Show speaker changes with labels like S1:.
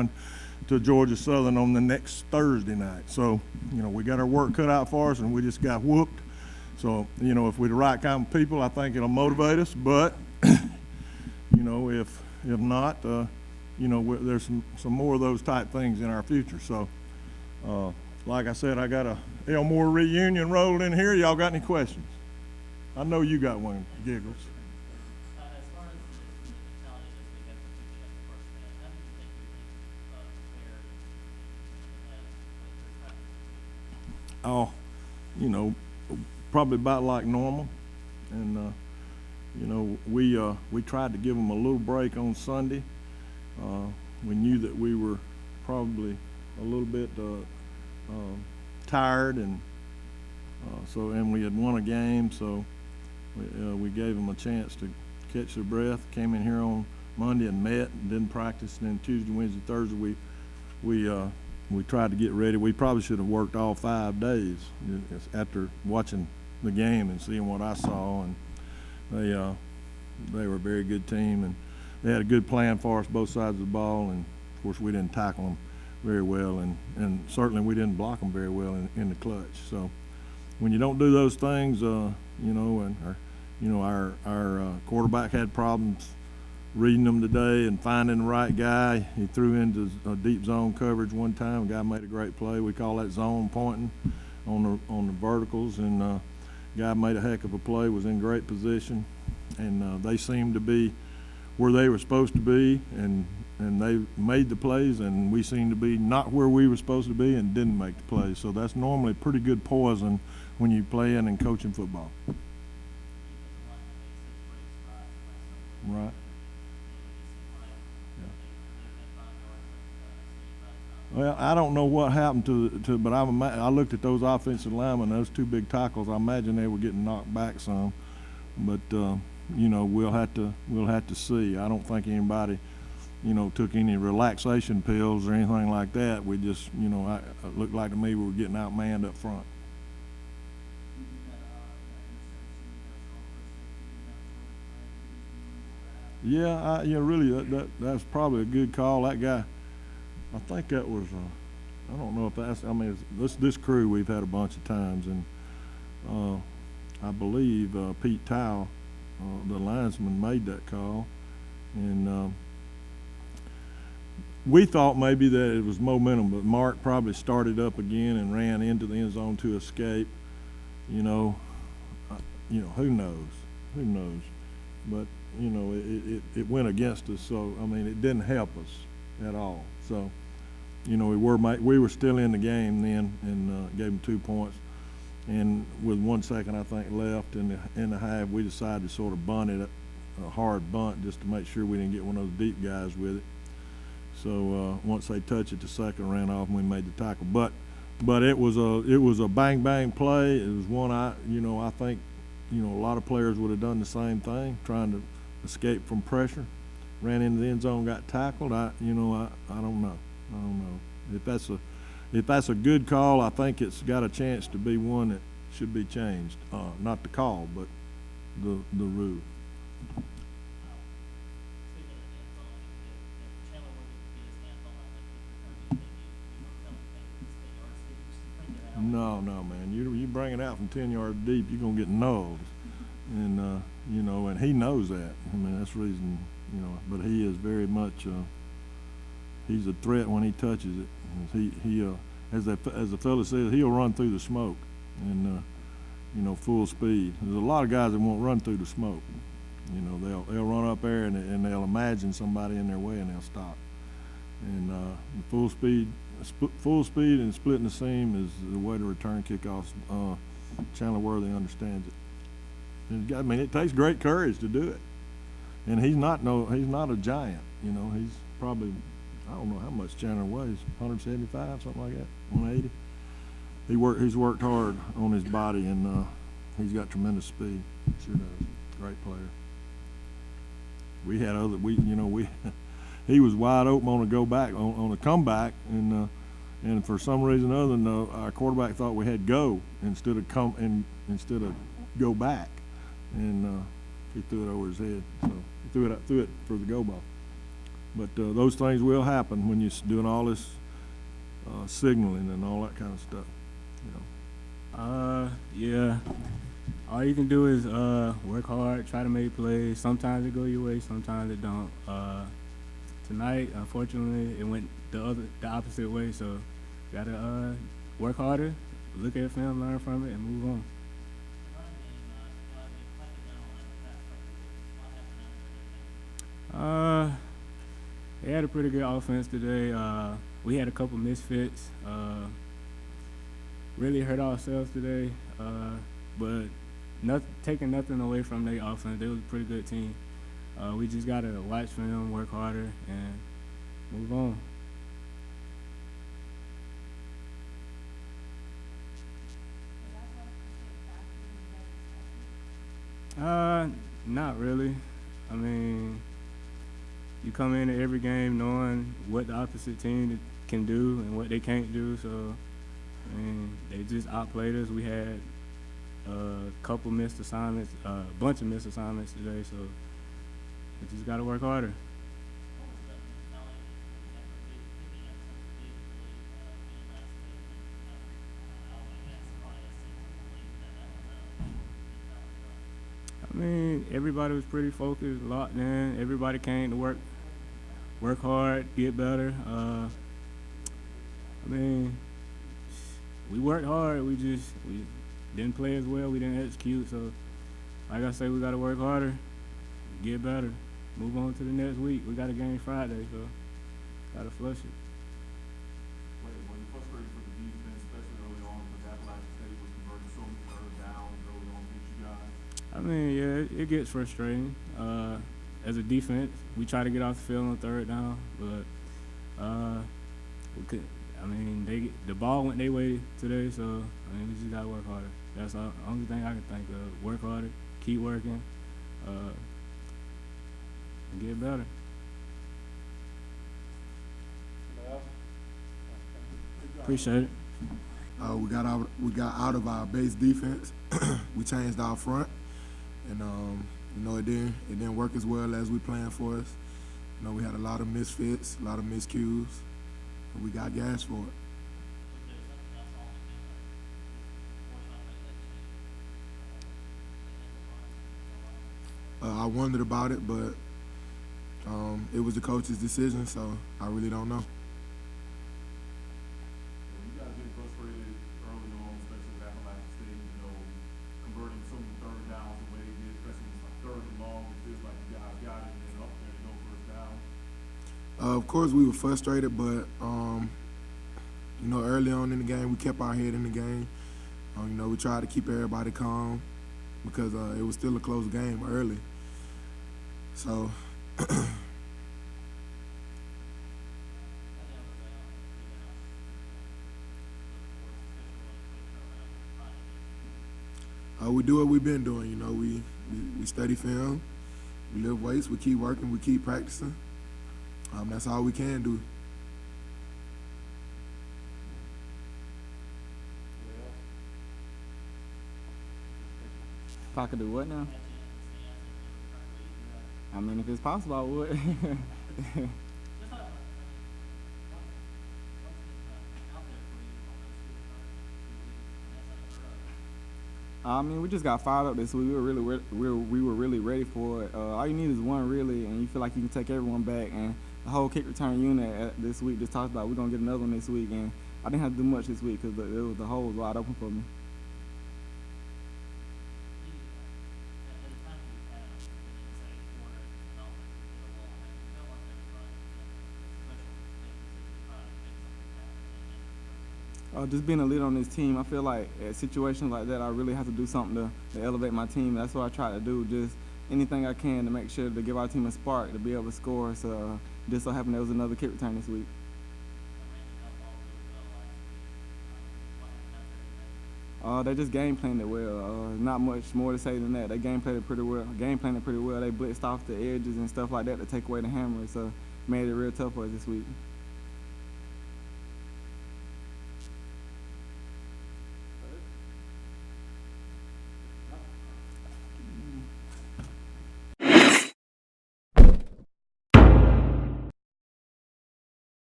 S1: going to Georgia Southern on the next Thursday night. So, we got our work cut out for us, and we just got whooped. So, if we're the right kind of people, I think it'll motivate us. But, if not, there's some more of those type things in our future. So, like I said, I got a Elmore reunion rolled in here. Y'all got any questions? I know you got one, Giggles.
S2: As far as the mentality this weekend for teaching at the first man, how do you think we prepared as
S1: Probably about like normal. And, we tried to give them a little break on Sunday. We knew that we were probably a little bit tired, and and we had won a game, so we gave them a chance to catch their breath. Came in here on Monday and met and didn't practice, and then Tuesday, Wednesday, Thursday we tried to get ready. We probably should have worked all 5 days after watching the game and seeing what I saw, and they were a very good team, and they had a good plan for us both sides of the ball, and of course we didn't tackle them very well, and certainly we didn't block them very well in the clutch. So when you don't do those things, our quarterback had problems reading them today and finding the right guy. He threw into a deep zone coverage one time. A guy made a great play. We call that zone pointing on the verticals, and guy made a heck of a play, was in great position, and they seemed to be where they were supposed to be, and they made the plays, and we seemed to be not where we were supposed to be and didn't make the plays. So that's normally pretty good poison when you play in and coaching football. Right. Well, I don't know what happened to but I looked at those offensive linemen, those two big tackles. I imagine they were getting knocked back some, but we'll have to see. I don't think anybody, took any relaxation pills or anything like that. We just, it looked like to me we were getting outmanned up front. Yeah, really, that's probably a good call. That guy. I think that was, I don't know if that's, this crew we've had a bunch of times, and I believe Pete Towle, the linesman, made that call, and we thought maybe that it was momentum, but Mark probably started up again and ran into the end zone to escape. Who knows? Who knows? But it went against us, so it didn't help us at all. So. We were still in the game then, and gave them 2 points. And with 1 second, I think, left in the half, we decided to sort of bunt it, a hard bunt, just to make sure we didn't get one of those deep guys with it. So once they touched it, the second ran off, and we made the tackle. But it was a bang play. It was one I think a lot of players would have done the same thing, trying to escape from pressure. Ran into the end zone, got tackled. I don't know. If that's a good call, I think it's got a chance to be one that should be changed. Not the call, but the rule. No, man. You bring it out from 10 yards deep, you're gonna get nulled, and and he knows that. That's the reason. But he is very much. He's a threat when he touches it. He as the fella says, he'll run through the smoke, and full speed. There's a lot of guys that won't run through the smoke. They'll run up there and they'll imagine somebody in their way and they'll stop. And full speed and splitting the seam is the way to return kickoffs. Chandler Worthy understands it. It takes great courage to do it. And he's not a giant. He's probably. I don't know how much Chandler weighs, 175, something like that, 180. He's worked hard on his body, and he's got tremendous speed. Sure does. Great player. He was wide open on a comeback, and for some reason or other, our quarterback thought we had go instead of go back, and he threw it over his head. So he threw it for the go ball. But those things will happen when you're doing all this signaling and all that kind of stuff, you know.
S3: Yeah. All you can do is work hard, try to make plays. Sometimes it go your way, sometimes it don't. Tonight, unfortunately, it went the opposite way. So, gotta work harder, look at film, learn from it, and move on.
S2: The running game, you fundamental in the past couple of weeks. What happened out there today?
S3: They had a pretty good offense today. We had a couple misfits. Really hurt ourselves today, but taking nothing away from their offense. They was a pretty good team. We just gotta watch film, work harder, and move on. Not really. I mean, you come into every game knowing what the opposite team can do and what they can't do. So, I mean, they just outplayed us. We had a couple missed assignments, a bunch of missed assignments today. So, we just got to work harder.
S2: What was the mentality after picking up some big lead win last week? And, I would guess probably a season belief that was mentality.
S3: I mean, everybody was pretty focused, locked in. Everybody came to work hard, get better. I mean, we worked hard. We didn't play as well. We didn't execute. So, like I say, we got to work harder, get better, move on to the next week. We got a game Friday, so got to flush it.
S4: Were you frustrated for the defense, especially early on, because Appalachian State was converting so many third downs early on against you guys?
S3: I mean, yeah, it gets frustrating. As a defense, we try to get off the field on third down, but we could. I mean, the ball went their way today, so I mean, we just gotta work harder. That's the only thing I can think of. Work harder, keep working, and get better. Appreciate it.
S5: We got out of our base defense. We changed our front, and it didn't work as well as we planned for us. We had a lot of misfits, a lot of miscues, and we got gas for it.
S2: Was there something else on the game that forced on
S5: I wondered about it, but it was the coach's decision, so I really don't know.
S4: When you guys getting frustrated early on, especially with Appalachian State, converting so many third downs the way they did, especially when it's like third and long, it feels like you guys got it and then up there to go first down.
S5: Of course, we were frustrated, but early on in the game, we kept our head in the game. We tried to keep everybody calm because it was still a close game early. So. We do what we've been doing. We study film, we lift weights, we keep working, we keep practicing. That's all we can do.
S6: If I could do what now? I mean, if it's possible, I would. I mean, we just got fired up this week. We were really ready for it. All you need is one really, and you feel like you can take everyone back. And the whole kick return unit this week just talked about we're gonna get another one this week. And I didn't have to do much this week because the hole was wide open for me. Just being a leader on this team, I feel like at situations like that, I really have to do something to elevate my team. That's what I try to do, just anything I can to make sure to give our team a spark, to be able to score. So just so happened there was another kick return this week. They just game planned it well. Not much more to say than that. They game planned it pretty well. They blitzed off the edges and stuff like that to take away the hammer. So made it real tough for us this week.